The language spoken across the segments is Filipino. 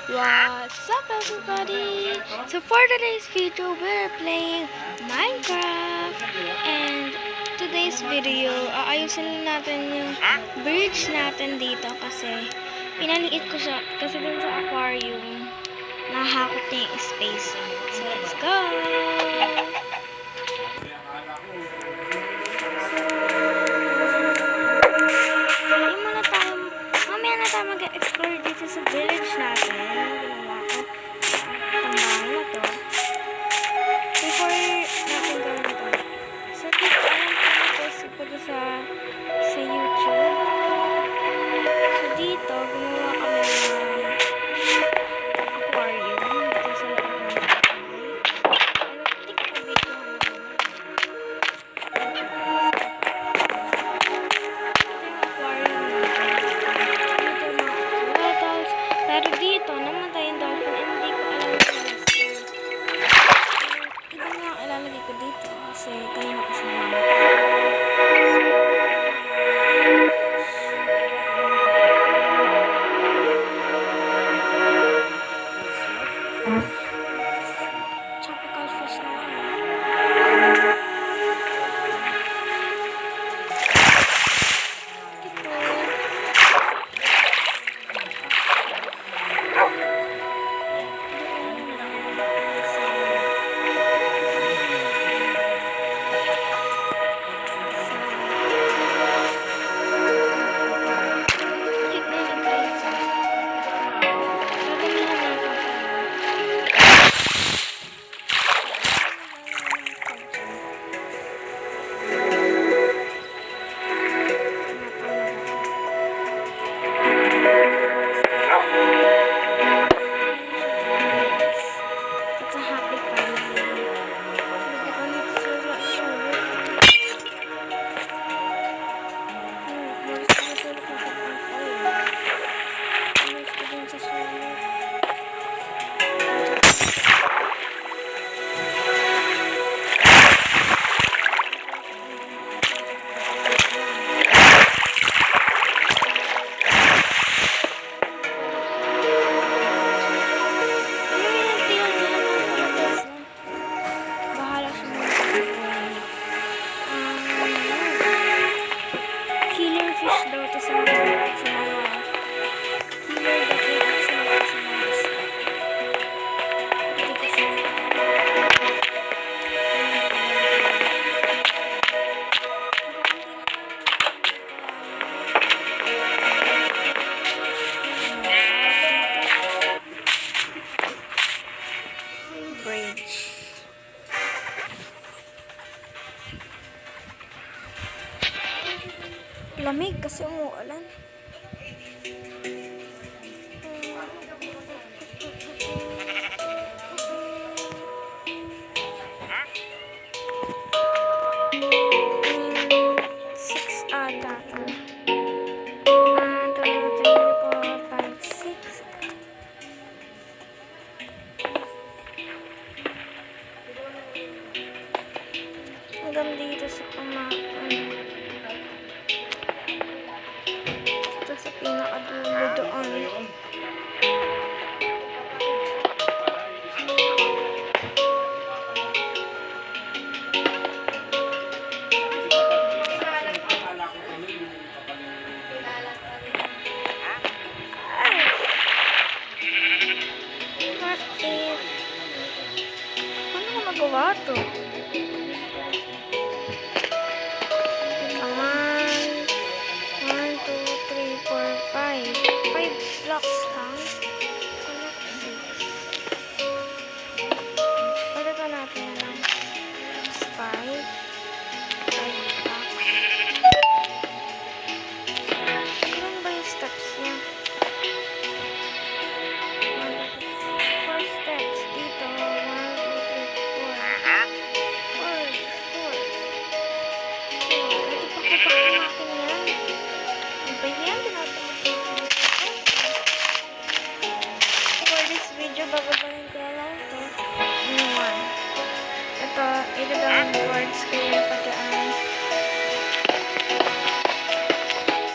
What's up everybody? So for today's video, we're playing Minecraft. And today's video, aayusin natin yung bridge natin dito kasi pinaliit ko siya kasi dun sa aquarium nahakot niya yung space. So let's go! Mamaya na tayo mag-explore dito sa village natin. Ginawa ko itong bahay na to. Before natin gawin ito. So, dito alam ko na-post ko sa YouTube. So, dito, gumawa kami ng aquarium. Dito sa loob ng bahay. Tik ko video pero dito, namatay yung dolphin and hindi ko alam yung reason. Iba nga ilalagay ko dito kasi kanina ko siya tropical fish na lang. Lamig kasi umuulan. Hanggang dito sa sa pinakadulo doon. What if paano ko magawa to? Five blocks lang. Pagkata natin na lang. 5 blocks. Ilan ba yung steps niya? 4 steps dito. 1, 2, 3, 4. 4. Ito pa natin yan. Iba yan. Babagaling ko lang ito. Ito, idadawin boards ko yung pagkaan.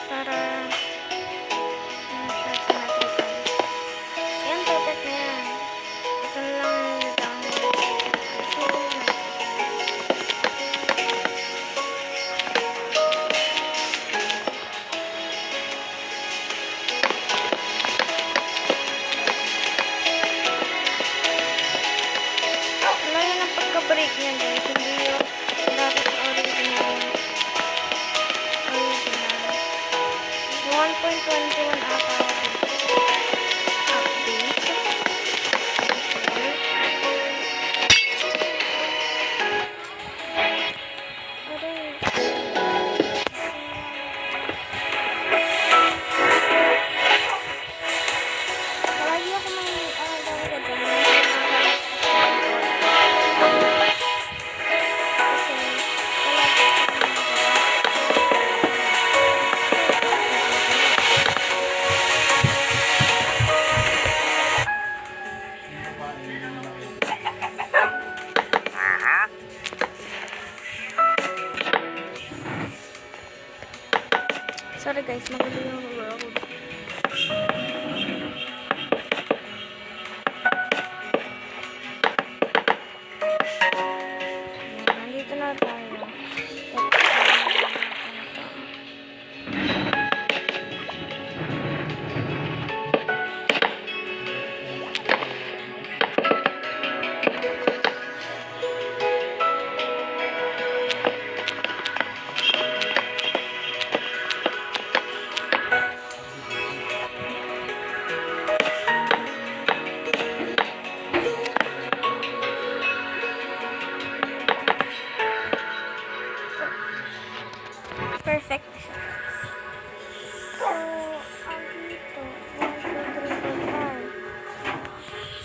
Para siya symmetrical. Yan, total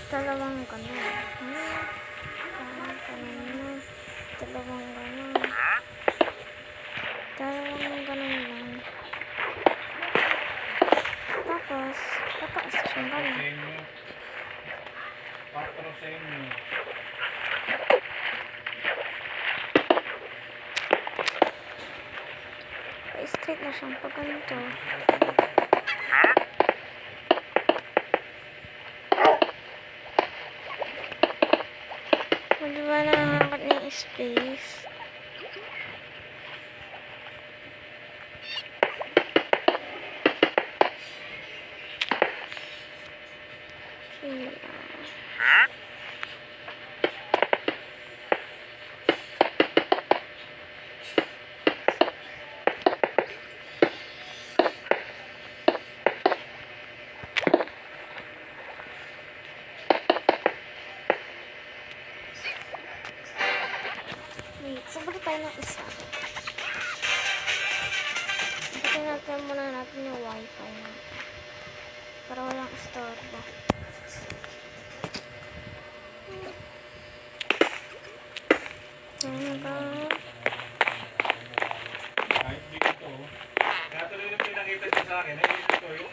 Dalawang ganun. Dalawang ganun na. Dalawang ganun. Dalawang ganun lang. Tapos, tataas siyang ganun. Pa-straight na siyang pag ganito. Diba nakakakot na yung space? Wait, sabalik tayo ng isa. Sabatin natin muna natin yung wifi na. Para walang istorbo. Kahit dito, kaya tuloy na pinakita niya sa akin, ay dito yung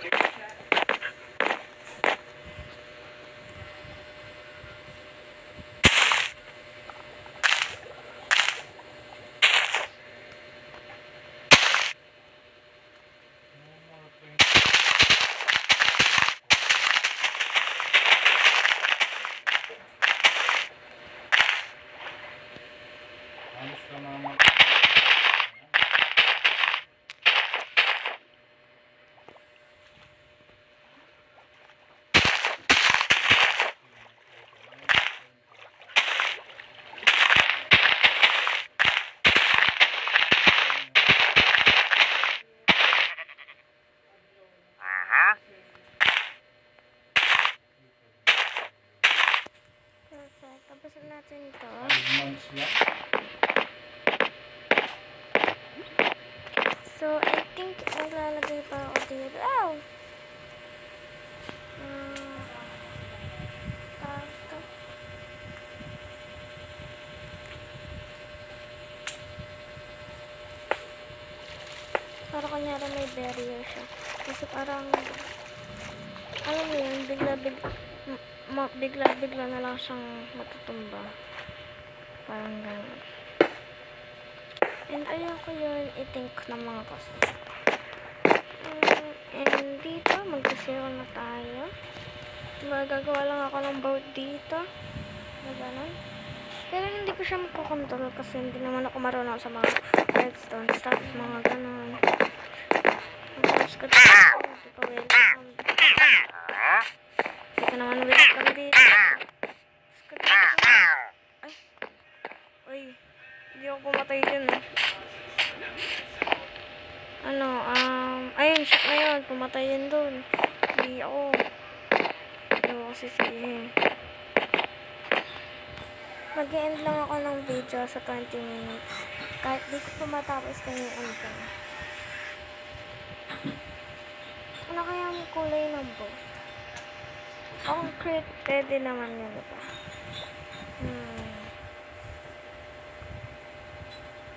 halos ka naman. Perfect. Tapusin natin ito. 5 months lang. So, I think maglalagay pa ako dito. Ow! Tato. Para kunyari may barrier siya. Kasi parang, alam mo yun, bigla na lang siyang matutumba. Parang gano'n. And ayoko yun i-think ng mga customers ko. And dito, mag-zero na tayo. Magagawa lang ako ng boat dito. Na gano'n. Pero hindi ko siya makokontrol kasi hindi naman ako marunong sa mga redstone stuff, mga gano'n. Tapos ko dito, hindi ko welcome. Hindi ko naman welcome dito. Tapos ko dito. Ay. Uy. Hindi ako pumatay dun. Ayun, shit na yun. Pumatay yun dun. Hindi ako. Hindi ako sisihin. Mag-e-end lang ako ng video sa 20 minutes. Kahit di ko pa matapos kanyang ko. Ano kaya ang kulay ng boat? Concrete. Pwede naman yun, diba?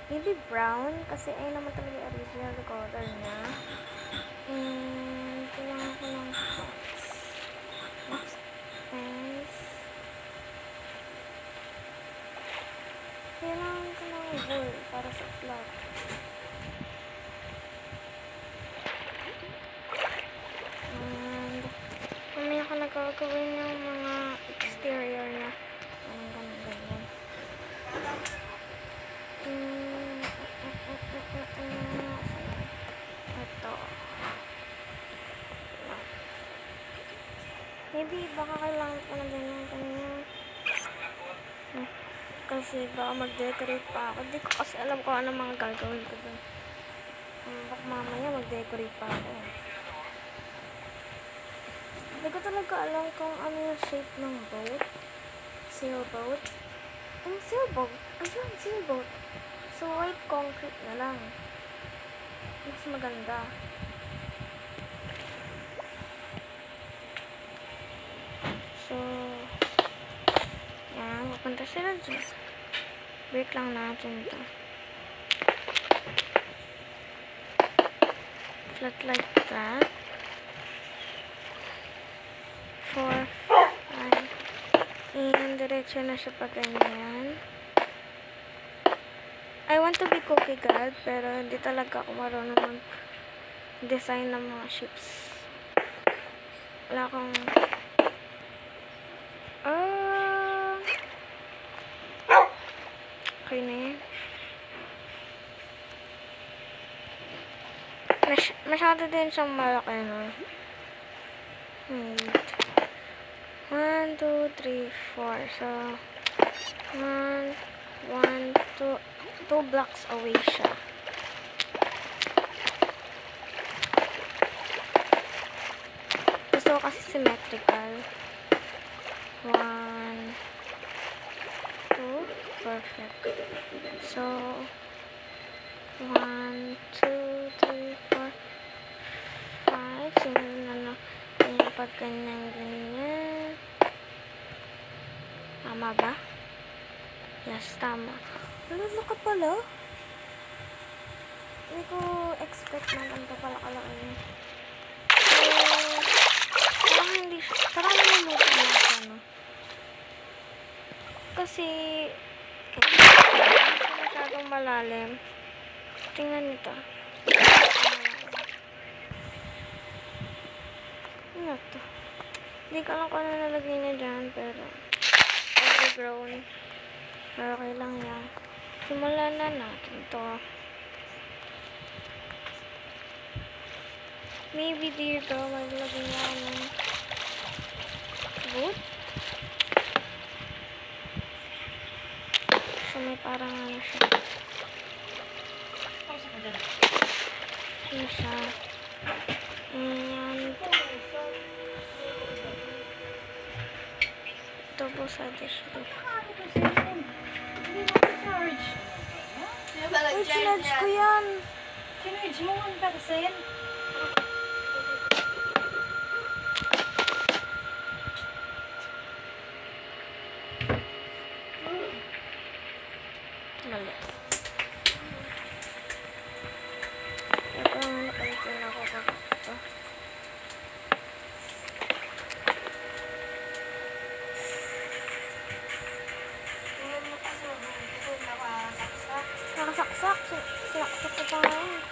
Maybe brown, kasi ay naman talaga yung original color niya. And kailangan ko ng fence. Next fence. Kailangan ko ng wool para sa plot. And mamaya ko nagagawin yung mga exterior niya. Ganyan. Ito. Maybe baka kailangan ko na din ng ganyan. Kasi baka mag-decorate pa ako. Hindi ko kasi alam kung ano mga gagawin ko dun. Baka mamaya mag-decorate pa ako. Hindi ko talaga alam kung ano yung shape ng boat. Sailboat. Sailboat. Ayun, sailboat. So, white concrete na lang. Mas maganda. So, Punta sila dyan. Break lang natin to. Flat like that. 4, 5. And diretso na siya pa ganyan. I want to be cookie god, pero hindi talaga ako marunong mag-design ng mga ships. Wala akong... Okay na yan. Masyado din siyang malaki, no? Wait. 1, 2, 3, 4. So, 1, 2 blocks away siya. Gusto ko kasi symmetrical. 1, 2, perfect. So, 1, 2, 3, 4, 5. Simulan na yung pag ganyan. Tama ba? Yes, tama. Lalo ka pala. Hindi ko expect na ganito pala kalaki. So, parang naluluto na siya, no? Kasi, hindi siya masyadong malalim. Tingnan nito. Ano to? Hindi ko alam kung ano nalagay niya dyan, pero overgrown. Pero okay lang yan. Simulan na natin to. Maybe dito, maglagay niya ng wood. So, may parang ano siya. Ano siya. And double sided siya. Ay, sinadge ko yan. Sinadge mo, ano ba kasi yan? Mali. Ito, nakalitin ako ito. Nakasaksak. Sinaksak ko pa ngayon.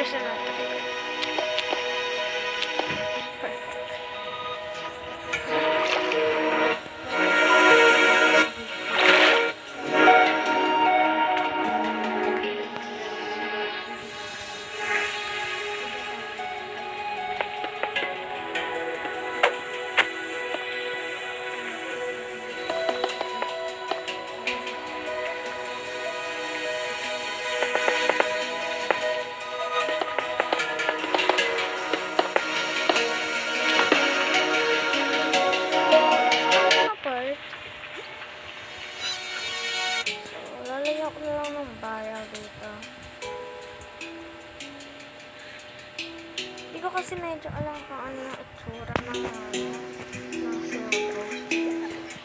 personal trick. Perfect. Part. So, lalagyan ko na lang ng barrel dito. Hindi ko kasi medyo alam kung ano yung itsura ng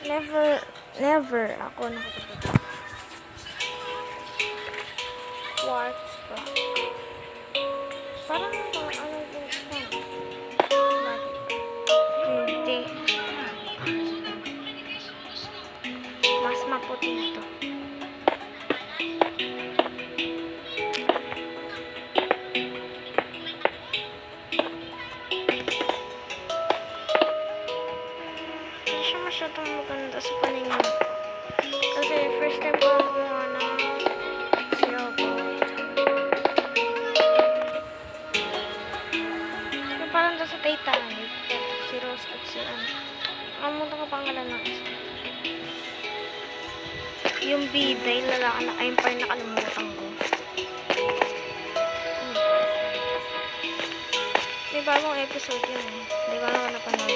silver. Never ako nakikita. Quartz block. Parang ano din siya. Hindi. Mas maputi ito. Hindi siya masyadong maganda sa paningin ko. Kasi first time ko lang kumuha ng sailboat. Yung parang doon sa Titanic. Si Rose at si ano. Kamuta ko pangalan ng isa. Yung bida, yung lalaki na, ayun pa yung nakalimutan ko. May bagong episode yun eh. Hindi ko naman napanood.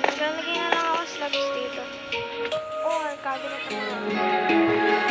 Naglalagay na lang ako slabs dito. Oh, cabinet naman.